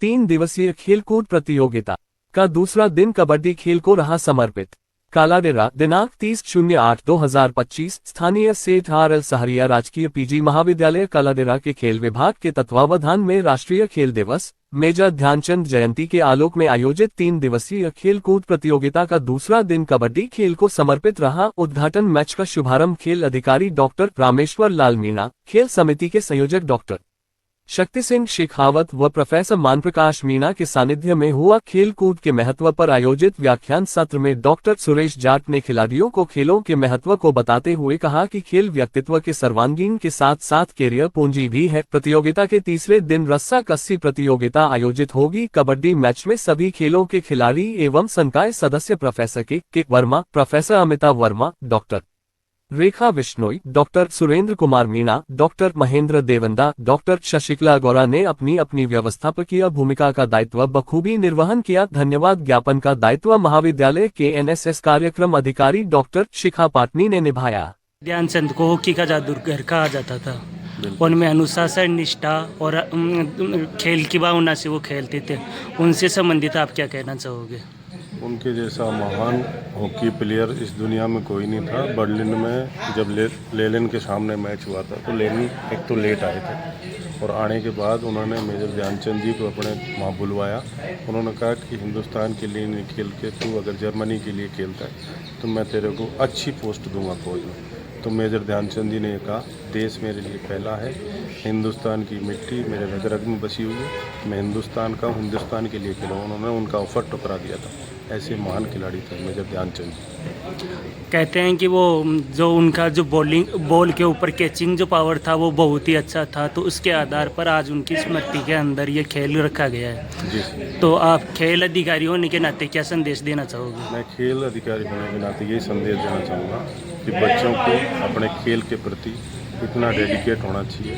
3 दिवसीय खेलकूद प्रतियोगिता का दूसरा दिन कबड्डी खेल को रहा समर्पित। कालाडेरा दिनांक 30/08/2025 स्थानीय सेठ RL सहरिया राजकीय PG महाविद्यालय कालाडेरा के खेल विभाग के तत्वावधान में राष्ट्रीय खेल दिवस मेजर ध्यानचंद जयंती के आलोक में आयोजित 3 दिवसीय खेलकूद प्रतियोगिता का दूसरा दिन कबड्डी खेल को समर्पित रहा। उद्घाटन मैच का शुभारंभ खेल अधिकारी डॉक्टर रामेश्वर लाल मीणा, खेल समिति के संयोजक डॉक्टर शक्ति सिंह शेखावत व प्रोफेसर मानप्रकाश मीणा के सानिध्य में हुआ। खेल कूद के महत्व पर आयोजित व्याख्यान सत्र में डॉक्टर सुरेश जाट ने खिलाड़ियों को खेलों के महत्व को बताते हुए कहा कि खेल व्यक्तित्व के सर्वांगीण के साथ साथ कैरियर पूंजी भी है। प्रतियोगिता के तीसरे दिन रस्सा कस्सी प्रतियोगिता आयोजित होगी। कबड्डी मैच में सभी खेलों के खिलाड़ी एवं संकाय सदस्य professor K Verma, professor Amitabh Verma, doctor Rekha Bishnoi, doctor Surendra Kumar Meena, doctor Mahendra Devanda, doctor Shashikala Gowda ने अपनी अपनी व्यवस्थापकीय भूमिका का दायित्व बखूबी निर्वहन किया। धन्यवाद ज्ञापन का दायित्व महाविद्यालय के NSS कार्यक्रम अधिकारी डॉक्टर शिखा पाटनी ने निभाया। ध्यानचंद को हॉकी का जादूगर कहा जाता था। उनमें अनुशासन, निष्ठा और खेल की भावना से वो खेलते थे। उनसे संबंधित आप क्या कहना चाहोगे? उनके जैसा महान हॉकी प्लेयर इस दुनिया में कोई नहीं था। बर्लिन में जब लेनिन के सामने मैच हुआ था तो लेनिन एक तो लेट आए थे और आने के बाद उन्होंने मेजर ध्यानचंद जी को अपने वहाँ बुलवाया। उन्होंने कहा कि हिंदुस्तान के लिए नहीं खेल के तू अगर जर्मनी के लिए खेलता है तो मैं तेरे को अच्छी पोस्ट दूंगा फौज में। तो मेजर ध्यानचंद जी ने कहा देश मेरे लिए पहला है, हिंदुस्तान की मिट्टी मेरे रग रग में बसी हुई है, मैं हिंदुस्तान का हिंदुस्तान के लिए खेलूँ। उन्होंने उनका ऑफर ठुकरा दिया था। ऐसे महान खिलाड़ी थे मेजर ध्यानचंद। कहते हैं कि वो जो उनका जो बॉल के ऊपर कैचिंग जो पावर था वो बहुत ही अच्छा था, तो उसके आधार पर आज उनकी स्मृति के अंदर ये खेल रखा गया है। जी। तो आप खेल अधिकारी होने के नाते क्या संदेश देना चाहोगे? मैं खेल अधिकारी होने के नाते यही संदेश देना चाहूँगा कि बच्चों को अपने खेल के प्रति इतना डेडिकेट होना चाहिए,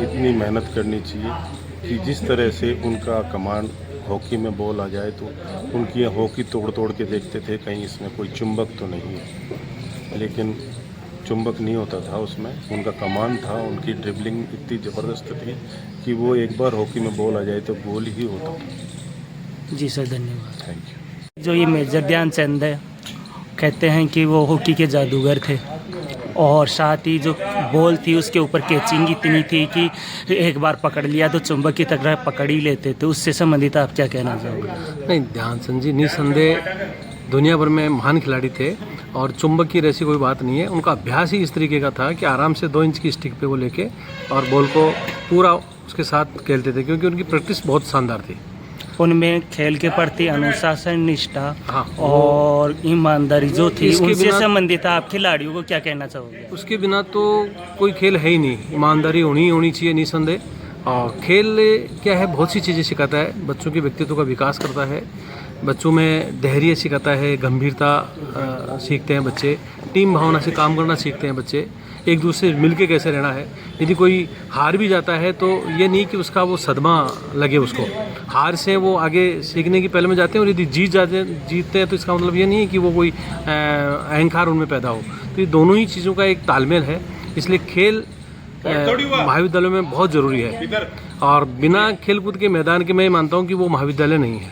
इतनी मेहनत करनी चाहिए कि जिस तरह से उनका कमांड हॉकी में बॉल आ जाए तो उनकी हॉकी तोड़ तोड़ के देखते थे कहीं इसमें कोई चुंबक तो नहीं है, लेकिन चुंबक नहीं होता था उसमें। उनका कमांड था, उनकी ड्रिबलिंग इतनी ज़बरदस्त थी कि वो एक बार हॉकी में बॉल आ जाए तो गोल ही होता था। जी सर, धन्यवाद। Thank you. जो ये मेजर ध्यानचंद है, कहते हैं कि वो हॉकी के जादूगर थे और साथ ही जो बॉल थी उसके ऊपर कैचिंग इतनी थी कि एक बार पकड़ लिया तो चुंबक की तरह पकड़ ही लेते थे। उससे संबंधित आप क्या कहना चाहोगे? नहीं, ध्यानचंद जी निसंदेह दुनिया भर में महान खिलाड़ी थे और चुंबक की ऐसी कोई बात नहीं है। उनका अभ्यास ही इस तरीके का था कि आराम से 2 इंच की स्टिक पे वो लेके और बॉल को पूरा उसके साथ खेलते थे, क्योंकि उनकी प्रैक्टिस बहुत शानदार थी। उनमें खेल के प्रति अनुशासन, निष्ठा हाँ, और ईमानदारी जो थी, उनसे बिना संबंधित आप खिलाड़ियों को क्या कहना चाहोगे? उसके बिना तो कोई खेल है ही नहीं। ईमानदारी होनी चाहिए निसंदेह। और खेल क्या है, बहुत सी चीज़ें सिखाता है, बच्चों के व्यक्तित्व का विकास करता है, बच्चों में धैर्य सिखाता है, गंभीरता सीखते हैं बच्चे, टीम भावना से काम करना सीखते हैं बच्चे, एक दूसरे से मिलके कैसे रहना है। यदि कोई हार भी जाता है तो ये नहीं कि उसका वो सदमा लगे उसको। हार से वो आगे सीखने की पहले में जाते हैं, और यदि जीतते हैं तो इसका मतलब ये नहीं है कि वो कोई अहंकार उनमें पैदा हो। तो ये दोनों ही चीज़ों का एक तालमेल है। इसलिए खेल महाविद्यालयों में बहुत ज़रूरी है, और बिना खेलकूद के मैदान के मैं मानता हूँ कि वो महाविद्यालय नहीं है।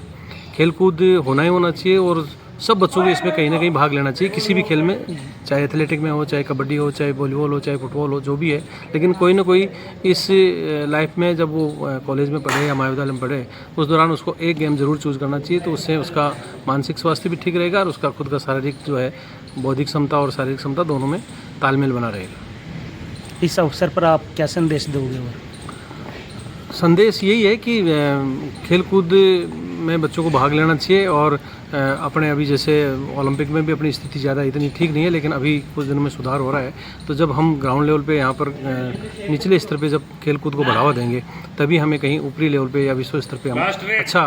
खेलकूद होना ही होना चाहिए और सब बच्चों को इसमें कहीं ना कहीं भाग लेना चाहिए, किसी भी खेल में, चाहे एथलेटिक में हो, चाहे कबड्डी हो, चाहे वॉलीबॉल हो, चाहे फुटबॉल हो, जो भी है। लेकिन कोई ना कोई इस लाइफ में जब वो कॉलेज में पढ़े या महाविद्यालय में पढ़े उस दौरान उसको एक गेम ज़रूर चूज़ करना चाहिए। तो उससे उसका मानसिक स्वास्थ्य भी ठीक रहेगा और उसका खुद का शारीरिक जो है, बौद्धिक क्षमता और शारीरिक क्षमता दोनों में तालमेल बना रहेगा। इस अवसर पर आप क्या संदेश दोगे? संदेश यही है कि खेलकूद में बच्चों को भाग लेना चाहिए, और अपने अभी जैसे ओलंपिक में भी अपनी स्थिति ज़्यादा इतनी ठीक नहीं है, लेकिन अभी कुछ दिनों में सुधार हो रहा है। तो जब हम ग्राउंड लेवल पे यहाँ पर निचले स्तर पे जब खेलकूद को बढ़ावा देंगे, तभी हमें कहीं ऊपरी लेवल पे या विश्व स्तर पे हम अच्छा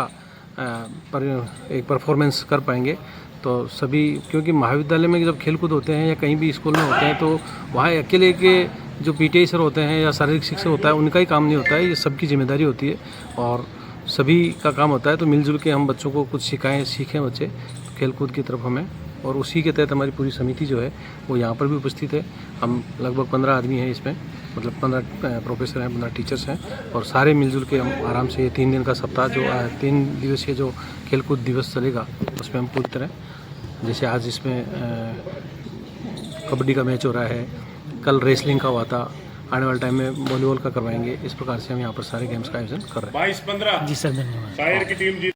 एक परफॉर्मेंस कर पाएंगे। तो सभी, क्योंकि महाविद्यालय में जब खेलकूद होते हैं या कहीं भी स्कूल में होते हैं तो वहाँ अकेले के जो PTA सर होते हैं या शारीरिक शिक्षक होता है उनका ही काम नहीं होता है, ये सबकी जिम्मेदारी होती है और सभी का काम होता है। तो मिलजुल के हम बच्चों को कुछ सीखें बच्चे खेलकूद की तरफ हमें, और उसी के तहत हमारी पूरी समिति जो है वो यहाँ पर भी उपस्थित है। हम लगभग 15 आदमी हैं इसमें। मतलब 15 प्रोफेसर हैं, 15 टीचर्स हैं और सारे मिलजुल के हम आराम से ये 3 दिन का सप्ताह जो 3 दिवसीय जो खेलकूद दिवस चलेगा उसमें हम पूरी तरह, जैसे आज इसमें कबड्डी का मैच हो रहा है, कल रेसलिंग का हुआ था, आने वाले टाइम में वॉलीबॉल का करवाएंगे। इस प्रकार से हम यहाँ पर सारे गेम्स का आयोजन कर रहे हैं। जी सर, धन्यवाद।